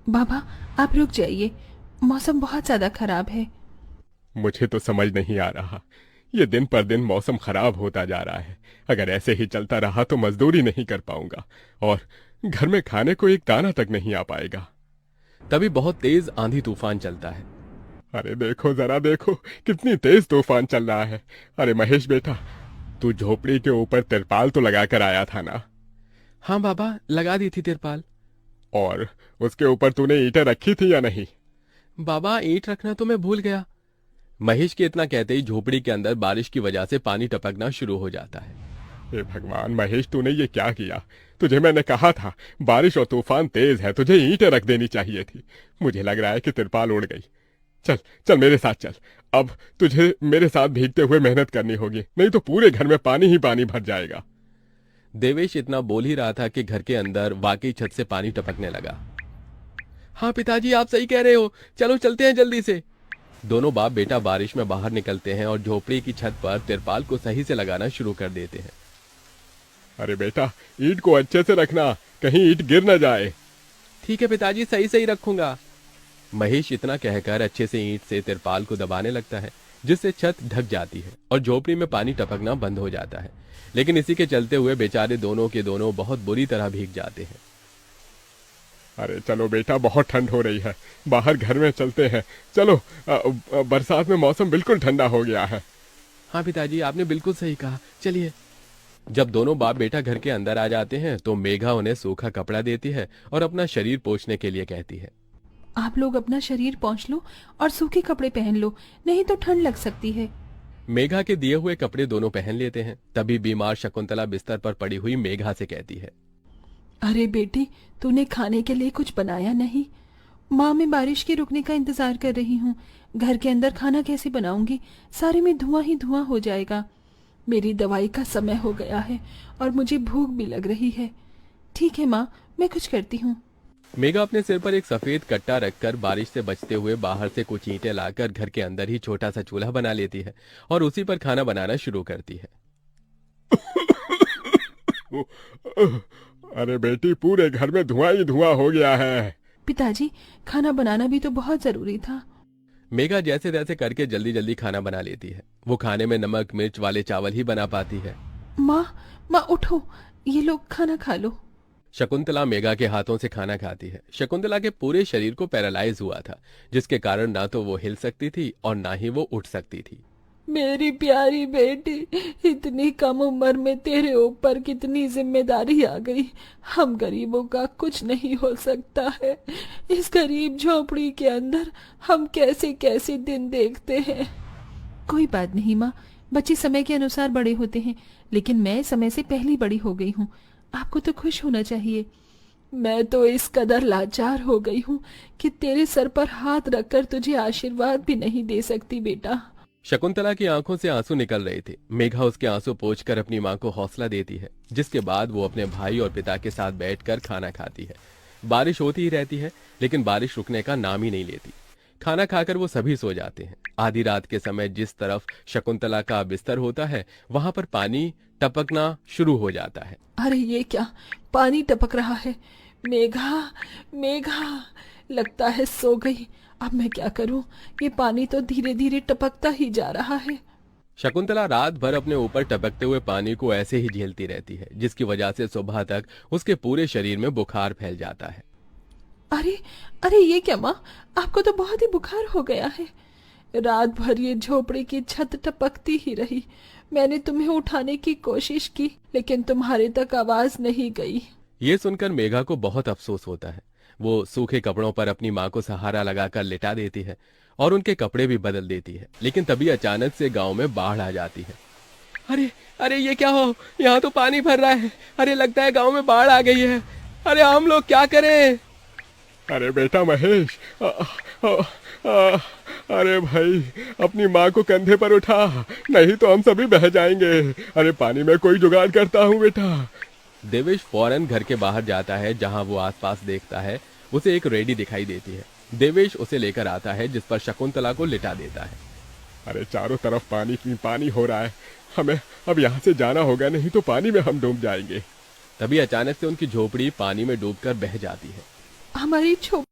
बाबा, आप रुक जाइए, मौसम बहुत ज्यादा खराब है। मुझे तो समझ नहीं आ रहा, ये दिन पर दिन मौसम खराब होता जा रहा है। अगर ऐसे ही चलता रहा तो मजदूरी नहीं कर पाऊंगा और घर में खाने को एक दाना तक नहीं आ पाएगा। तभी बहुत तेज आंधी तूफान चलता है। अरे देखो जरा देखो, कितनी तेज तूफान चल रहा है। अरे महेश बेटा, तू झोपड़ी के ऊपर तिरपाल तो लगा कर आया था ना? हाँ बाबा, लगा दी थी तिरपाल। और उसके ऊपर तूने ईंटें रखी थी या नहीं? बाबा, ईंट रखना तो मैं भूल गया। महेश के इतना कहते ही झोपड़ी के अंदर बारिश की वजह से पानी टपकना शुरू हो जाता है। हे भगवान महेश, तूने ये क्या किया? तुझे मैंने कहा था बारिश और तूफान तेज है, तुझे ईंटें रख देनी चाहिए थी। मुझे लग रहा है कि तिरपाल उड़ गई। चल चल मेरे साथ चल। अब तुझे मेरे साथ भीगते हुए मेहनत करनी होगी, नहीं तो पूरे घर में पानी ही पानी भर जाएगा। देवेश इतना बोल ही रहा था कि घर के अंदर वाकई छत से पानी टपकने लगा। हाँ पिताजी, आप सही कह रहे हो, चलो चलते हैं जल्दी से। दोनों बाप बेटा बारिश में बाहर निकलते हैं और झोपड़ी की छत पर तिरपाल को सही से लगाना शुरू कर देते हैं। अरे बेटा, ईंट को अच्छे से रखना, कहीं ईंट गिर न जाए। ठीक है पिताजी, सही सही रखूंगा। महेश इतना कहकर अच्छे से ईंट से तिरपाल को दबाने लगता है, जिससे छत ढक जाती है और झोपड़ी में पानी टपकना बंद हो जाता है। लेकिन इसी के चलते हुए बेचारे दोनों के दोनों बहुत बुरी तरह भीग जाते हैं। अरे चलो बेटा, बहुत ठंड हो रही है, बाहर घर में चलते हैं। चलो, बरसात में मौसम बिल्कुल ठंडा हो गया है। हाँ पिताजी, आपने बिल्कुल सही कहा, चलिए। जब दोनों बाप बेटा घर के अंदर आ जाते हैं तो मेघा उन्हें सूखा कपड़ा देती है और अपना शरीर पोंछने के लिए कहती है। आप लोग अपना शरीर पोंछ लो और सूखे कपड़े पहन लो, नहीं तो ठंड लग सकती है। मेघा के दिए हुए कपड़े दोनों पहन लेते हैं। तभी बीमार शकुंतला बिस्तर पर पड़ी हुई मेघा से कहती है। अरे बेटी, तूने खाने के लिए कुछ बनाया नहीं? माँ, मैं बारिश के रुकने का इंतजार कर रही हूँ। घर के अंदर खाना कैसे बनाऊंगी? सारे में धुआं ही धुआं हो जाएगा। मेरी दवाई का समय हो गया है और मुझे भूख भी लग रही है। ठीक है माँ, मैं कुछ करती हूँ। मेघा अपने सिर पर एक सफेद कट्टा रखकर बारिश से बचते हुए बाहर से कुछ ईंटें लाकर घर के अंदर ही छोटा सा चूल्हा बना लेती है और उसी पर खाना बनाना शुरू करती है। अरे बेटी, पूरे घर में धुआं ही धुआं हो गया है। पिताजी, खाना बनाना भी तो बहुत जरूरी था। मेघा जैसे तैसे करके जल्दी जल्दी खाना बना लेती है। वो खाने में नमक मिर्च वाले चावल ही बना पाती है। माँ, माँ उठो, ये लोग खाना खा लो। शकुंतला मेघा के हाथों से खाना खाती है। शकुंतला के पूरे शरीर को पैरालाइज हुआ था, जिसके कारण ना तो वो हिल सकती थी और ना ही वो उठ सकती थी। मेरी प्यारी बेटी, इतनी कम उम्र में तेरे ऊपर कितनी जिम्मेदारी आ गई। हम गरीबों का कुछ नहीं हो सकता है। इस गरीब झोपड़ी के अंदर हम कैसे कैसे दिन देखते हैं। कोई बात नहीं माँ, बच्चे समय के अनुसार बड़े होते हैं, लेकिन मैं समय से पहले बड़ी हो गई हूँ। आपको तो खुश होना चाहिए। मैं तो इस कदर लाचार हो गई हूँ कि तेरे सर पर हाथ रखकर तुझे आशीर्वाद भी नहीं दे सकती बेटा। शकुंतला की आंखों से आंसू निकल रहे थे। मेघा उसके आंसू पोंछकर अपनी मां को हौसला देती है, जिसके बाद वो अपने भाई और पिता के साथ बैठकर खाना खाती है। बारिश होती ही रहती है, लेकिन बारिश रुकने का नाम ही नहीं लेती। खाना खाकर वो सभी सो जाते हैं। आधी रात के समय जिस तरफ शकुंतला का बिस्तर होता है, वहां पर पानी टपकना शुरू हो जाता है। अरे ये क्या, पानी टपक रहा है। मेघा, मेघा, लगता है सो गई। अब मैं क्या करूं? ये पानी तो धीरे धीरे टपकता ही जा रहा है। शकुंतला रात भर अपने ऊपर टपकते हुए पानी को ऐसे ही झेलती रहती है, जिसकी वजह से सुबह तक उसके पूरे शरीर में बुखार फैल जाता है। अरे, अरे ये क्या माँ, आपको तो बहुत ही बुखार हो गया है। रात भर ये झोपड़ी की छत टपकती ही रही। मैंने तुम्हें उठाने की कोशिश की, लेकिन तुम्हारे तक आवाज नहीं गई। ये सुनकर मेघा को बहुत अफसोस होता है। वो सूखे कपड़ों पर अपनी माँ को सहारा लगाकर लिटा देती है और उनके कपड़े भी बदल देती है। लेकिन तभी अचानक से गांव में बाढ़ आ जाती है। अरे अरे ये क्या हो, यहाँ तो पानी भर रहा है। अरे लगता है गांव में बाढ़ आ गई है। अरे हम लोग क्या करें? अरे बेटा महेश, अरे भाई, अपनी माँ को कंधे पर उठा, नहीं तो हम सभी बह जाएंगे। अरे पानी में कोई जुगाड़ करता हूँ बेटा। देवेश फौरन घर के बाहर जाता है। जहां वो आसपास देखता है, उसे एक रेडी दिखाई देती है। देवेश उसे लेकर आता है, जिस पर शकुंतला को लिटा देता है। अरे चारों तरफ पानी ही पानी हो रहा है, हमें अब यहाँ से जाना होगा, नहीं तो पानी में हम डूब जाएंगे। तभी अचानक से उनकी झोपड़ी पानी में डूबकर बह जाती है। हमारी झोपड़ी